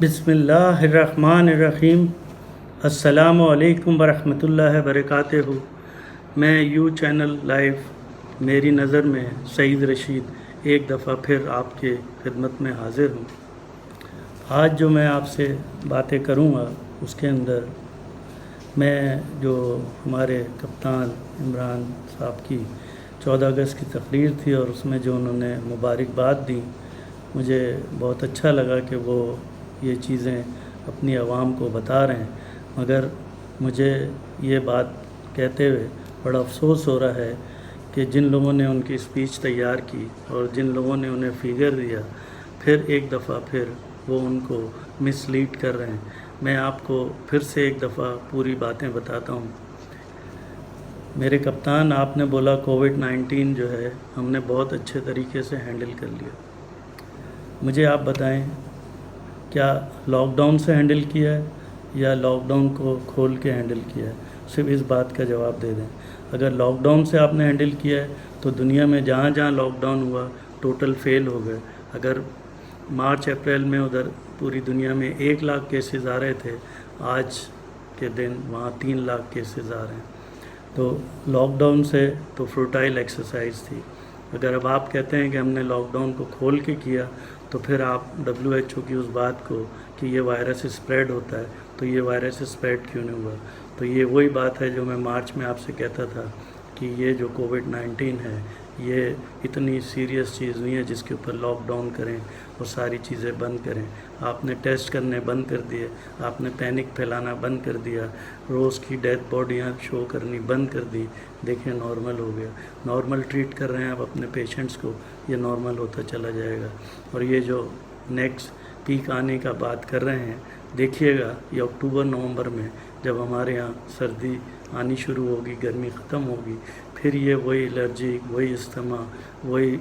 بسم اللہ الرحمن الرحیم۔ السلام علیکم ورحمۃ اللہ وبرکاتہ۔ میں یو چینل لائیو میری نظر میں سعید رشید ایک دفعہ پھر آپ کے خدمت میں حاضر ہوں۔ آج جو میں آپ سے باتیں کروں گا اس کے اندر میں جو ہمارے کپتان عمران صاحب کی 14 اگست کی تقریر تھی اور اس میں جو انہوں نے مبارکباد دی، مجھے بہت اچھا لگا کہ وہ یہ چیزیں اپنی عوام کو بتا رہے ہیں، مگر مجھے یہ بات کہتے ہوئے بڑا افسوس ہو رہا ہے کہ جن لوگوں نے ان کی اسپیچ تیار کی اور جن لوگوں نے انہیں فگر دیا، پھر ایک دفعہ پھر وہ ان کو مس لیڈ کر رہے ہیں۔ میں آپ کو پھر سے ایک دفعہ پوری باتیں بتاتا ہوں۔ میرے کپتان، آپ نے بولا کووڈ-19 جو ہے ہم نے بہت اچھے طریقے سے ہینڈل کر لیا۔ مجھے آپ بتائیں، کیا لاک ڈاؤن سے ہینڈل کیا ہے یا لاک ڈاؤن کو کھول کے ہینڈل کیا ہے؟ صرف اس بات کا جواب دے دیں۔ اگر لاک ڈاؤن سے آپ نے ہینڈل کیا ہے تو دنیا میں جہاں جہاں لاک ڈاؤن ہوا ٹوٹل فیل ہو گئے۔ اگر مارچ اپریل میں ادھر پوری دنیا میں 1 لاکھ کیسز آ رہے تھے، آج کے دن وہاں 3 لاکھ کیسز آ رہے ہیں۔ تو لاک ڈاؤن سے تو فروٹائل ایکسرسائز تھی۔ اگر اب آپ کہتے ہیں کہ ہم نے لاک ڈاؤن کو کھول کے کیا، تو پھر آپ WHO کی اس بات کو کہ یہ وائرس اسپریڈ ہوتا ہے، تو یہ وائرس اسپریڈ کیوں نہیں ہوا؟ تو یہ وہی بات ہے جو میں مارچ میں آپ سے کہتا تھا کہ یہ جو کووڈ-19 ہے یہ اتنی سیریس چیز نہیں ہے جس کے اوپر لاک ڈاؤن کریں اور ساری چیزیں بند کریں۔ آپ نے ٹیسٹ کرنے بند کر دیے، آپ نے پینک پھیلانا بند کر دیا، روز کی ڈیتھ باڈیاں شو کرنی بند کر دی۔ دیکھیں نارمل ہو گیا، نارمل ٹریٹ کر رہے ہیں آپ اپنے پیشنٹس کو، یہ نارمل ہوتا چلا جائے گا۔ اور یہ جو نیکسٹ پیک آنے کا بات کر رہے ہیں، دیکھیے گا یہ اکتوبر نومبر میں جب ہمارے یہاں سردی آنی شروع ہوگی، گرمی ختم ہوگی، پھر یہ وہی الرجی، وہی استھما، وہی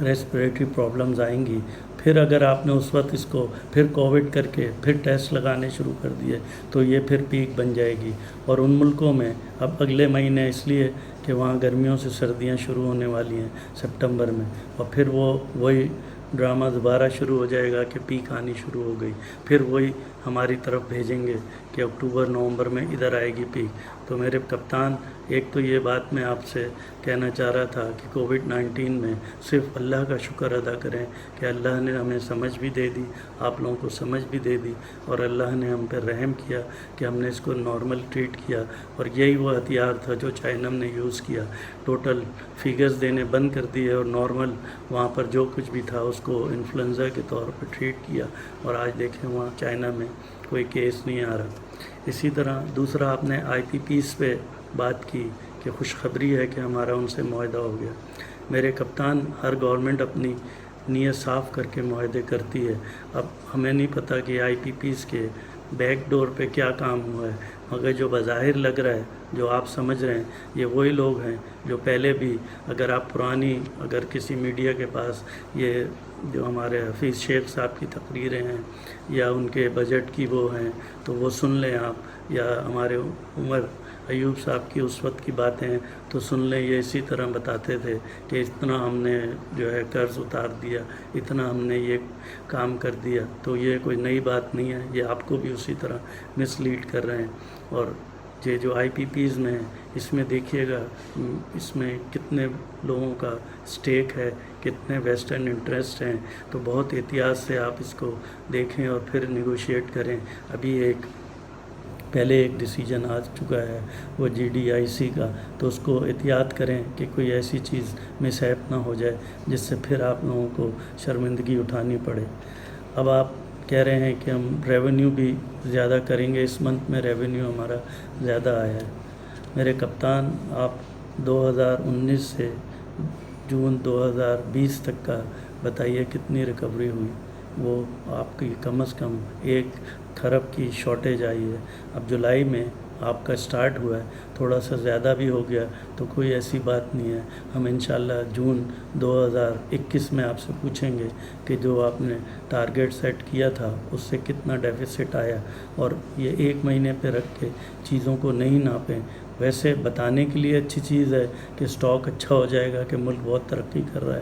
ریسپریٹری پرابلمز آئیں گی۔ پھر اگر آپ نے اس وقت اس کو پھر کووڈ کر کے پھر ٹیسٹ لگانے شروع کر دیے تو یہ پھر پیک بن جائے گی۔ اور ان ملکوں میں اب اگلے مہینے اس لیے کہ وہاں گرمیوں سے سردیاں شروع ہونے والی ہیں سپٹمبر میں، اور پھر وہی ڈرامہ دوبارہ شروع ہو جائے گا کہ پیک آنی شروع ہو گئی، پھر وہی ہماری طرف بھیجیں گے کہ اکتوبر نومبر میں ادھر آئے گی پیک۔ تو میرے کپتان، ایک تو یہ بات میں آپ سے کہنا چاہ رہا تھا کہ کووڈ-19 میں صرف اللہ کا شکر ادا کریں کہ اللہ نے ہمیں سمجھ بھی دے دی، آپ لوگوں کو سمجھ بھی دے دی، اور اللہ نے ہم پہ رحم کیا کہ ہم نے اس کو نارمل ٹریٹ کیا۔ اور یہی وہ ہتھیار تھا جو چائنا نے یوز کیا، ٹوٹل فگرز دینے بند کر دیے اور نارمل وہاں پر جو کچھ بھی تھا اس کو انفلوئنزا کے طور پر ٹریٹ کیا، اور آج دیکھیں وہاں چائنا میں کوئی کیس نہیں آ رہا۔ اسی طرح دوسرا آپ نے IPPs پہ بات کی کہ خوشخبری ہے کہ ہمارا ان سے معاہدہ ہو گیا۔ میرے کپتان، ہر گورنمنٹ اپنی نیت صاف کر کے معاہدے کرتی ہے۔ اب ہمیں نہیں پتہ کہ IPPs کے بیک ڈور پہ کیا کام ہوا ہے، مگر جو بظاہر لگ رہا ہے، جو آپ سمجھ رہے ہیں، یہ وہی لوگ ہیں جو پہلے بھی، اگر کسی میڈیا کے پاس یہ جو ہمارے حفیظ شیخ صاحب کی تقریریں ہیں یا ان کے بجٹ کی وہ ہیں تو وہ سن لیں آپ، یا ہمارے عمر ایوب صاحب کی اس وقت کی باتیں ہیں تو سن لیں۔ یہ اسی طرح بتاتے تھے کہ اتنا ہم نے جو ہے قرض اتار دیا، اتنا ہم نے یہ کام کر دیا۔ تو یہ کوئی نئی بات نہیں ہے، یہ آپ کو بھی اسی طرح مس لیڈ کر رہے ہیں۔ اور یہ جو IPPs میں اس میں دیکھیے گا اس میں کتنے لوگوں کا سٹیک ہے، کتنے ویسٹرن انٹرسٹ ہیں، تو بہت احتیاط سے آپ اس کو دیکھیں اور پھر نیگوشیٹ کریں۔ ابھی پہلے ایک ڈیسیجن آ چکا ہے وہ GDIC کا، تو اس کو احتیاط کریں کہ کوئی ایسی چیز مس ہیپ نہ ہو جائے جس سے پھر آپ لوگوں کو شرمندگی اٹھانی پڑے۔ اب آپ کہہ رہے ہیں کہ ہم ریونیو بھی زیادہ کریں گے، اس منتھ میں ریونیو ہمارا زیادہ آیا ہے۔ میرے کپتان، آپ 2019 سے جون 2020 تک کا بتائیے کتنی ریکوری ہوئی؟ وہ آپ کی کم از کم 1 کھرب کی شارٹیج آئی ہے۔ اب جولائی میں آپ کا سٹارٹ ہوا ہے، تھوڑا سا زیادہ بھی ہو گیا تو کوئی ایسی بات نہیں ہے۔ ہم انشاءاللہ جون 2021 میں آپ سے پوچھیں گے کہ جو آپ نے ٹارگیٹ سیٹ کیا تھا اس سے کتنا ڈیفیسٹ آیا، اور یہ 1 مہینے پہ رکھ کے چیزوں کو نہیں ناپیں۔ ویسے بتانے کے لیے اچھی چیز ہے کہ سٹاک اچھا ہو جائے گا کہ ملک بہت ترقی کر رہا ہے،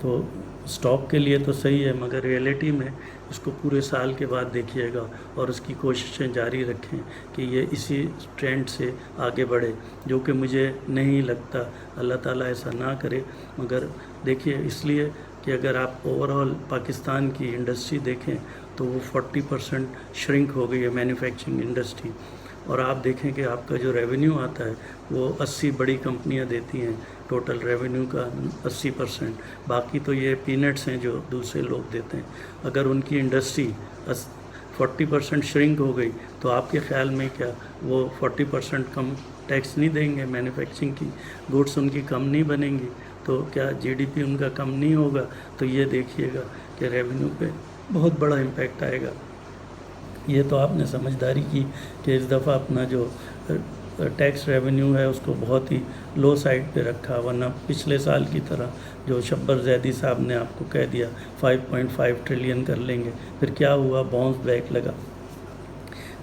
تو اسٹاک کے لیے تو صحیح ہے، مگر ریئلٹی میں اس کو پورے سال کے بعد دیکھیے گا اور اس کی کوششیں جاری رکھیں کہ یہ اسی ٹرینڈ سے آگے بڑھے، جو کہ مجھے نہیں لگتا. اللہ تعالیٰ ایسا نہ کرے، مگر دیکھیے اس لیے کہ اگر آپ اوور آل پاکستان کی انڈسٹری دیکھیں تو وہ 40% شرنک ہو گئی ہے مینوفیکچرنگ انڈسٹری. اور آپ دیکھیں کہ آپ کا جو ریونیو آتا ہے وہ 80 بڑی کمپنیاں دیتی ہیں ٹوٹل ریونیو کا 80%. باقی تو یہ پینٹس ہیں جو دوسرے لوگ دیتے ہیں. اگر ان کی انڈسٹری 40% شرنک ہو گئی تو آپ کے خیال میں کیا وہ 40% کم ٹیکس نہیں دیں گے؟ مینوفیکچرنگ کی گوڈس ان کی کم نہیں بنیں گی تو کیا جی ڈی پی ان کا کم نہیں ہوگا؟ تو یہ دیکھیے گا کہ ریونیو پہ بہت بڑا امپیکٹ آئے گا. یہ تو آپ نے سمجھداری کی کہ اس دفعہ اپنا جو ٹیکس ریونیو ہے اس کو بہت ہی لو سائڈ پہ رکھا، ورنہ پچھلے سال کی طرح جو شبر زیدی صاحب نے آپ کو کہہ دیا 5.5 ٹریلین کر لیں گے، پھر کیا ہوا؟ باؤنس بیک لگا.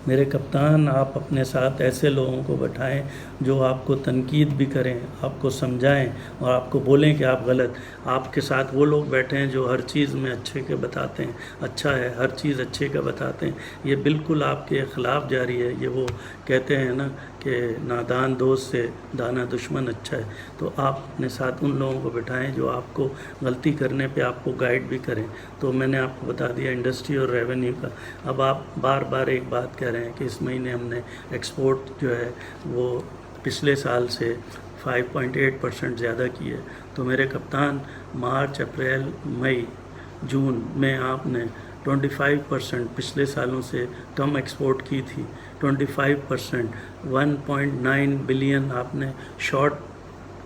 میرے کپتان، آپ اپنے ساتھ ایسے لوگوں کو بٹھائیں جو آپ کو تنقید بھی کریں، آپ کو سمجھائیں اور آپ کو بولیں کہ آپ غلط. آپ کے ساتھ وہ لوگ بیٹھے ہیں جو ہر چیز میں اچھے کے بتاتے ہیں، اچھا ہے ہر چیز اچھے کا بتاتے ہیں. یہ بالکل آپ کے خلاف جاری ہے. یہ وہ کہتے ہیں نا کہ نادان دوست سے دانا دشمن اچھا ہے. تو آپ اپنے ساتھ ان لوگوں کو بٹھائیں جو آپ کو غلطی کرنے پہ آپ کو گائیڈ بھی کریں. تو میں نے آپ کو بتا دیا انڈسٹری اور ریونیو کا. اب آپ بار بار ایک بات کہہ رہے ہیں کہ اس مہینے ہم نے ایکسپورٹ جو ہے وہ پچھلے سال سے 5.8% زیادہ کی ہے. تو میرے کپتان، مارچ، اپریل، مئی، جون میں آپ نے 25% پچھلے سالوں سے کم ایکسپورٹ کی تھی. 25% 1.9 بلین آپ نے شارٹ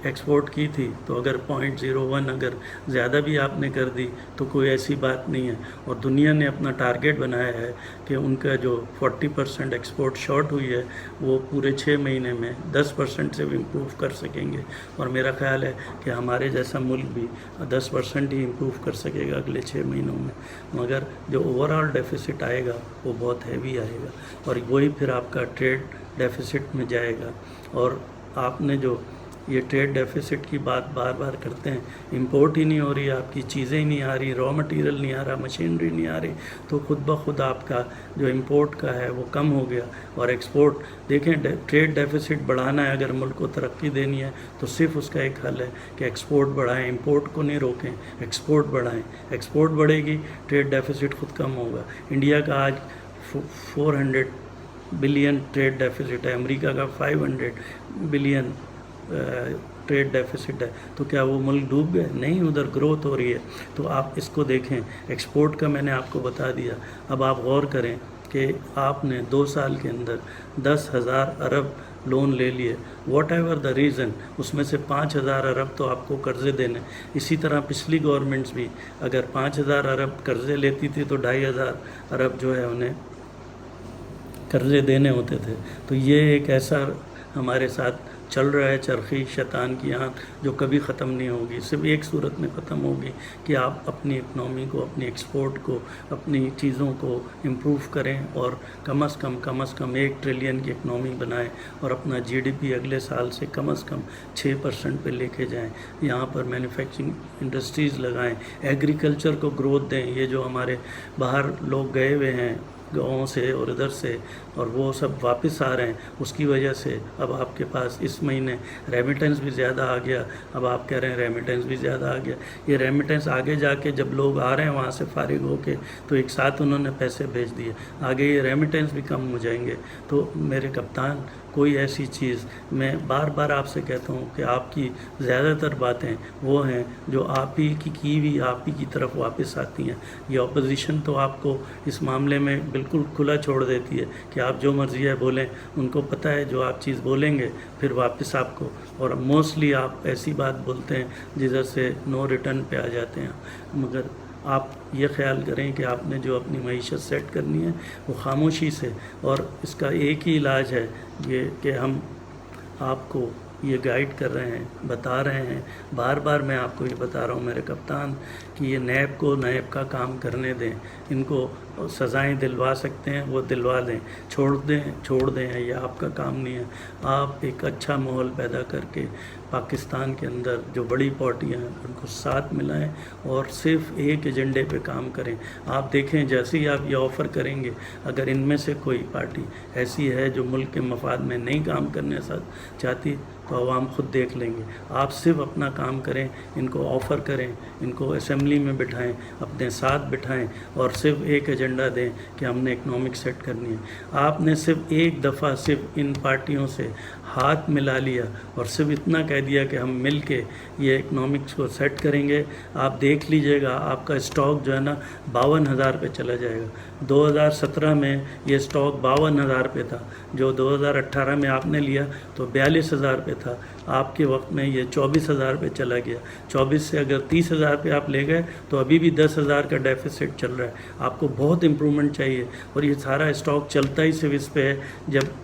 ایکسپورٹ کی تھی. تو اگر 0.01 اگر زیادہ بھی آپ نے کر دی تو کوئی ایسی بات نہیں ہے. اور دنیا نے اپنا ٹارگیٹ بنایا ہے کہ ان کا جو 40% ایکسپورٹ شارٹ ہوئی ہے وہ پورے 6 مہینے میں 10% سے بھی امپروو کر سکیں گے. اور میرا خیال ہے کہ ہمارے جیسا ملک بھی 10% ہی امپروو کر سکے گا اگلے 6 مہینوں میں. مگر جو اوور آل ڈیفیسٹ آئے گا وہ بہت ہیوی آئے گا اور وہی پھر آپ کا ٹریڈ ڈیفیسٹ میں جائے گا. اور آپ نے جو یہ ٹریڈ ڈیفیسٹ کی بات بار بار کرتے ہیں، امپورٹ ہی نہیں ہو رہی، آپ کی چیزیں ہی نہیں آ رہی، را مٹیریل نہیں آ رہا، مشینری نہیں آ رہی، تو خود بخود آپ کا جو امپورٹ کا ہے وہ کم ہو گیا. اور ایکسپورٹ دیکھیں، ٹریڈ ڈیفیسٹ بڑھانا ہے اگر ملک کو ترقی دینی ہے تو صرف اس کا ایک حل ہے کہ ایکسپورٹ بڑھائیں، امپورٹ کو نہیں روکیں، ایکسپورٹ بڑھائیں. ایکسپورٹ بڑھے گی، ٹریڈ ڈیفیسٹ خود کم ہوگا. انڈیا کا آج 400 بلین ٹریڈ ڈیفیسٹ ہے، امریکہ کا 500 بلین ٹریڈ ڈیفیسٹ ہے. تو کیا وہ ملک ڈوب گئے؟ نہیں، ادھر گروتھ ہو رہی ہے. تو آپ اس کو دیکھیں. ایکسپورٹ کا میں نے آپ کو بتا دیا. اب آپ غور کریں کہ آپ نے 2 سال کے اندر 10,000 ارب لون لے لیے. واٹ ایور دا ریزن، اس میں سے 5,000 ارب تو آپ کو قرضے دینے. اسی طرح پچھلی گورنمنٹس بھی اگر 5,000 ارب قرضے لیتی تھی تو 2,500 ارب جو ہے انہیں قرضے دینے ہوتے تھے. تو یہ ایک ایسا ہمارے ساتھ چل رہا ہے چرخی شیطان کی آنکھ جو کبھی ختم نہیں ہوگی. صرف ایک صورت میں ختم ہوگی کہ آپ اپنی اکنامی کو، اپنی ایکسپورٹ کو، اپنی چیزوں کو امپروو کریں اور کم از کم 1 ٹریلین کی اکنامی بنائیں اور اپنا جی ڈی پی اگلے سال سے کم از کم 6% پہ لے کے جائیں. یہاں پر مینوفیکچرنگ انڈسٹریز لگائیں، ایگریکلچر کو گروتھ دیں. یہ جو ہمارے باہر لوگ گئے ہوئے ہیں گاؤں سے اور ادھر سے اور وہ سب واپس آ رہے ہیں، اس کی وجہ سے اب آپ کے پاس اس مہینے ریمیٹنس بھی زیادہ آ گیا. اب آپ کہہ رہے ہیں ریمیٹنس بھی زیادہ آ گیا. یہ ریمیٹنس آگے جا کے جب لوگ آ رہے ہیں وہاں سے فارغ ہو کے تو ایک ساتھ انہوں نے پیسے بھیج دیے، آگے یہ ریمیٹنس بھی کم ہو جائیں گے. تو میرے کپتان، کوئی ایسی چیز، میں بار بار آپ سے کہتا ہوں کہ آپ کی زیادہ تر باتیں وہ ہیں جو آپ ہی کی ہوئی آپ ہی کی طرف واپس آتی ہیں. یہ اپوزیشن تو آپ کو اس معاملے میں بالکل کھلا چھوڑ دیتی ہے کہ آپ جو مرضی ہے بولیں. ان کو پتہ ہے جو آپ چیز بولیں گے پھر واپس آپ کو، اور موسٹلی آپ ایسی بات بولتے ہیں جدھر سے نو ریٹرن پہ آ جاتے ہیں. مگر آپ یہ خیال کریں کہ آپ نے جو اپنی معیشت سیٹ کرنی ہے وہ خاموشی سے، اور اس کا ایک ہی علاج ہے یہ کہ ہم آپ کو یہ گائیڈ کر رہے ہیں، بتا رہے ہیں. بار بار میں آپ کو یہ بتا رہا ہوں میرے کپتان کہ یہ نیب کو نیب کا کام کرنے دیں. ان کو سزائیں دلوا سکتے ہیں وہ دلوا دیں، چھوڑ دیں یہ آپ کا کام نہیں ہے. آپ ایک اچھا ماحول پیدا کر کے پاکستان کے اندر جو بڑی پارٹیاں ہیں ان کو ساتھ ملائیں اور صرف ایک ایجنڈے پہ کام کریں. آپ دیکھیں جیسے ہی آپ یہ آفر کریں گے، اگر ان میں سے کوئی پارٹی ایسی ہے جو ملک کے مفاد میں نہیں کام کرنے چاہتی تو عوام خود دیکھ لیں گے. آپ صرف اپنا کام کریں، ان کو آفر کریں، ان کو اسمبلی میں بٹھائیں، اپنے ساتھ بٹھائیں اور صرف ایک ایجنڈا دیں کہ ہم نے اکنامک سیٹ کرنی ہے. آپ نے صرف ایک دفعہ صرف ان پارٹیوں سے ہاتھ ملا لیا اور صرف اتنا کہہ دیا کہ ہم مل کے یہ اکنامکس کو سیٹ کریں گے، آپ دیکھ لیجئے گا آپ کا اسٹاک جو ہے نا 52,000 پہ چلا جائے گا. 2017 میں یہ اسٹاک 52,000 پہ تھا، جو 2018 میں آپ نے لیا تو 42,000 پہ تھا. آپ کے وقت میں یہ 24,000 پہ چلا گیا. 24 سے اگر 30,000 پہ آپ لے گئے تو ابھی بھی 10,000 کا ڈیفیسٹ چل رہا ہے. آپ کو بہت امپرومنٹ چاہیے اور یہ سارا اسٹاک چلتا ہی صرف اس پہ ہے جب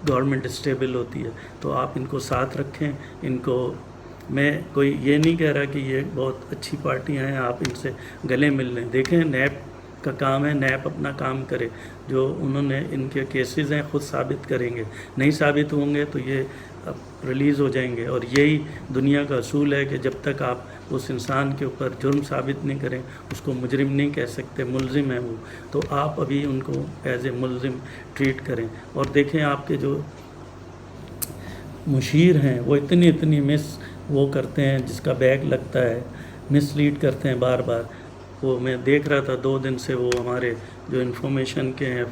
گورنمنٹ اسٹیبل ہوتی ہے. تو آپ ان کو ساتھ رکھیں. ان کو میں کوئی یہ نہیں کہہ رہا کہ یہ بہت اچھی پارٹیاں ہیں، آپ ان سے گلے مل لیں. دیکھیں نیب کا کام ہے، نیب اپنا کام کرے. جو انہوں نے ان کے کیسز ہیں خود ثابت کریں گے، نہیں ثابت ہوں گے تو یہ ریلیز ہو جائیں گے. اور یہی دنیا کا اصول ہے کہ جب تک آپ اس انسان کے اوپر جرم ثابت نہیں کریں اس کو مجرم نہیں کہہ سکتے، ملزم ہے وہ. تو آپ ابھی ان کو ایز اے ملزم ٹریٹ کریں. اور دیکھیں آپ کے جو مشیر ہیں وہ اتنی وہ کرتے ہیں، جس کا بیگ لگتا ہے، مس لیڈ کرتے ہیں بار بار. وہ میں دیکھ رہا تھا 2 دن سے، وہ ہمارے جو انفارمیشن کے ہیں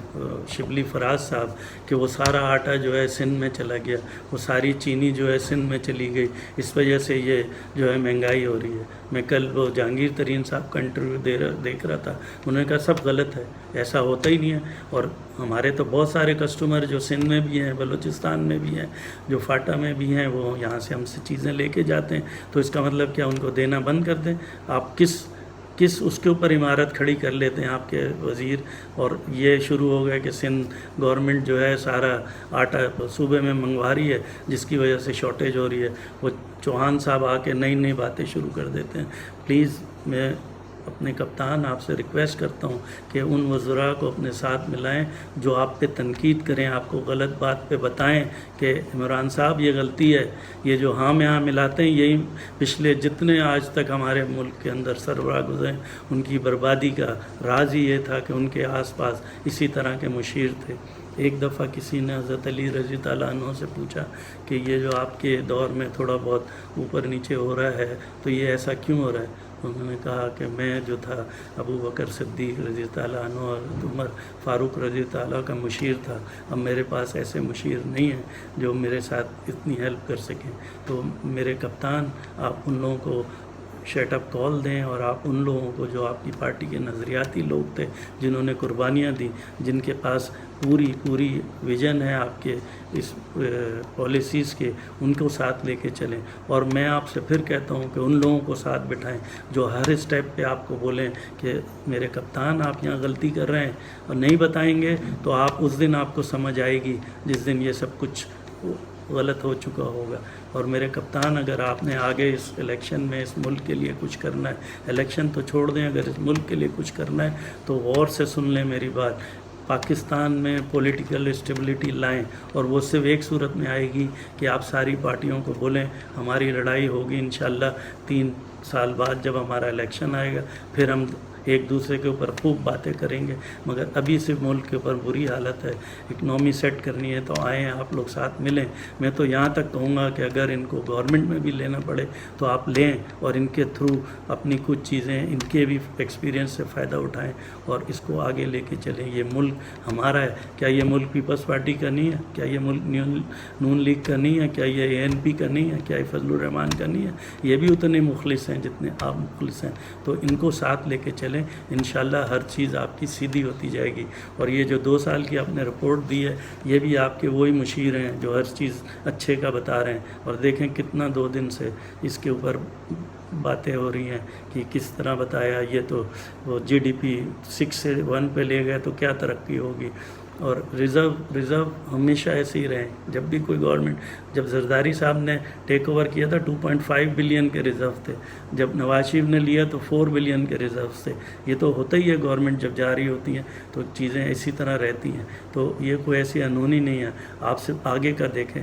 شبلی فراز صاحب، کہ وہ سارا آٹا جو ہے سندھ میں چلا گیا، وہ ساری چینی جو ہے سندھ میں چلی گئی، اس وجہ سے یہ جو ہے مہنگائی ہو رہی ہے. میں کل وہ جہانگیر ترین صاحب کا انٹرویو دیکھ رہا تھا، انہوں نے کہا سب غلط ہے، ایسا ہوتا ہی نہیں ہے. اور ہمارے تو بہت سارے کسٹمر جو سندھ میں بھی ہیں، بلوچستان میں بھی ہیں، جو فاٹا میں بھی ہیں، وہ یہاں سے ہم سے چیزیں لے کے جاتے ہیں. تو اس کا مطلب کیا ان کو دینا بند کر دیں؟ آپ کس اس کے اوپر عمارت کھڑی کر لیتے ہیں آپ کے وزیر؟ اور یہ شروع ہو گیا کہ سندھ گورنمنٹ جو ہے سارا آٹا صوبے میں منگوا رہی ہے جس کی وجہ سے شارٹیج ہو رہی ہے. وہ چوہان صاحب آ کے نئی باتیں شروع کر دیتے ہیں. پلیز میں اپنے کپتان آپ سے ریکویسٹ کرتا ہوں کہ ان وزراء کو اپنے ساتھ ملائیں جو آپ پہ تنقید کریں، آپ کو غلط بات پہ بتائیں کہ عمران صاحب یہ غلطی ہے. یہ جو ہاں میں ہاں ملاتے ہیں، یہی پچھلے جتنے آج تک ہمارے ملک کے اندر سربراہ گزرے ان کی بربادی کا راز ہی یہ تھا کہ ان کے آس پاس اسی طرح کے مشیر تھے. ایک دفعہ کسی نے حضرت علی رضی اللہ عنہ سے پوچھا کہ یہ جو آپ کے دور میں تھوڑا بہت اوپر نیچے ہو رہا ہے تو یہ ایسا کیوں ہو رہا ہے؟ انہوں نے کہا کہ میں جو تھا ابو بکر صدیق رضی اللہ عنہ اور عمر فاروق رضی اللہ کا مشیر تھا، اب میرے پاس ایسے مشیر نہیں ہیں جو میرے ساتھ اتنی ہیلپ کر سکیں. تو میرے کپتان آپ ان لوگوں کو شیٹ اپ کال دیں اور آپ ان لوگوں کو جو آپ کی پارٹی کے نظریاتی لوگ تھے، جنہوں نے قربانیاں دیں، جن کے پاس پوری ویژن ہے آپ کے اس پالیسیز کے، ان کو ساتھ لے کے چلیں. اور میں آپ سے پھر کہتا ہوں کہ ان لوگوں کو ساتھ بٹھائیں جو ہر اسٹیپ پہ آپ کو بولیں کہ میرے کپتان آپ یہاں غلطی کر رہے ہیں، اور نہیں بتائیں گے تو آپ اس دن آپ کو سمجھ آئے گی جس دن یہ سب کچھ غلط ہو چکا ہوگا. اور میرے کپتان اگر آپ نے آگے اس الیکشن میں اس ملک کے لیے کچھ کرنا ہے، الیکشن تو چھوڑ دیں، اگر اس ملک کے لیے کچھ کرنا ہے تو غور سے سن لیں میری بات. پاکستان میں پولیٹیکل اسٹیبلٹی لائیں، اور وہ صرف ایک صورت میں آئے گی کہ آپ ساری پارٹیوں کو بولیں ہماری لڑائی ہوگی انشاءاللہ 3 سال بعد جب ہمارا الیکشن آئے گا، پھر ہم ایک دوسرے کے اوپر خوب باتیں کریں گے. مگر ابھی صرف ملک کے اوپر بری حالت ہے، اکنامی سیٹ کرنی ہے تو آئیں آپ لوگ ساتھ ملیں. میں تو یہاں تک کہوں گا کہ اگر ان کو گورنمنٹ میں بھی لینا پڑے تو آپ لیں اور ان کے تھرو اپنی کچھ چیزیں ان کے بھی ایکسپیرینس سے فائدہ اٹھائیں اور اس کو آگے لے کے چلیں. یہ ملک ہمارا ہے. کیا یہ ملک پیپلز پارٹی کا نہیں ہے؟ کیا یہ ملک نون لیگ کا نہیں ہے؟ کیا یہ ANP کا نہیں ہے؟ کیا یہ فضل الرحمان کا نہیں ہے؟ یہ بھی اتنے مخلص ہیں جتنے آپ مخلص ہیں. تو ان کو ساتھ لے کے چلیں، انشاءاللہ ہر چیز آپ کی سیدھی ہوتی جائے گی. اور یہ جو 2 سال کی آپ نے رپورٹ دی ہے، یہ بھی آپ کے وہی مشیر ہیں جو ہر چیز اچھے کا بتا رہے ہیں. اور دیکھیں کتنا 2 دن سے اس کے اوپر باتیں ہو رہی ہیں کہ کس طرح بتایا، یہ تو وہ GDP 6 سے 1 پہ لے گئے تو کیا ترقی ہوگی. اور ریزرو ہمیشہ ایسے ہی رہیں. جب بھی کوئی گورنمنٹ، جب زرداری صاحب نے ٹیک اوور کیا تھا 2.5 بلین کے ریزرو تھے، جب نواز شریف نے لیا تو 4 بلین کے ریزرو تھے. یہ تو ہوتا ہی ہے، گورنمنٹ جب جاری ہوتی ہیں تو چیزیں اسی طرح رہتی ہیں. تو یہ کوئی ایسی انہونی نہیں ہے. آپ صرف آگے کا دیکھیں.